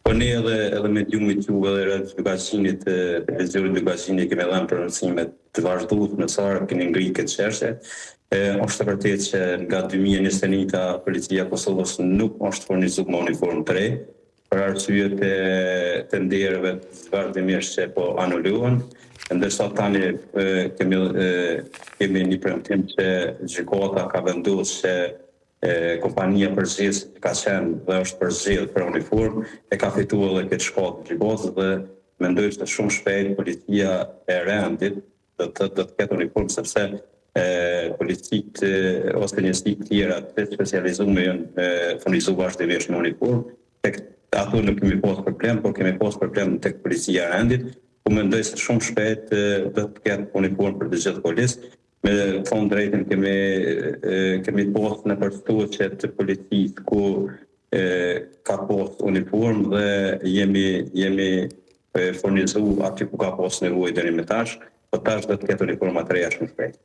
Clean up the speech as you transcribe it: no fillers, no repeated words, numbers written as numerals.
Po ne edhe me Mediumit juve dhe edukacionit, televiziorit edukacionit kemi dhënë përmirësime të vazhdueshme në Sarë, kemi ngritur këtë çështje. Është vërtet që nga 2021 policia e Kosovës nuk është furnizuar me uniformë të re, për arsye të nderëve vazhdimisht që po anulohen. Ndërsa tani kemi një premtim që gjykata ka vendosur që kompania përzies ka qenë dhe është përzgjedhur për uniformë, e ka fituar edhe këtë shkallë të gjykatës dhe mendoj se shumë shpejt policia e rendit do të ketë uniformë sepse policit ose njëstit tjera të specializuar janë furnizuar vazhdimisht me uniformë. Tek ato nuk kemi pas problem, por kemi pas problem tek policia e rendit, ku mendoj se shumë shpejt do të ketë uniformë për të gjithë policë. Me thonë drejtën kemi pas në përshtuar që të policisë ku ka pas uniformë dhe jemi furnizuar aty ku ka pas nevojë deri më tash, po tash do të ketë uniforma të reja shumë shpejt.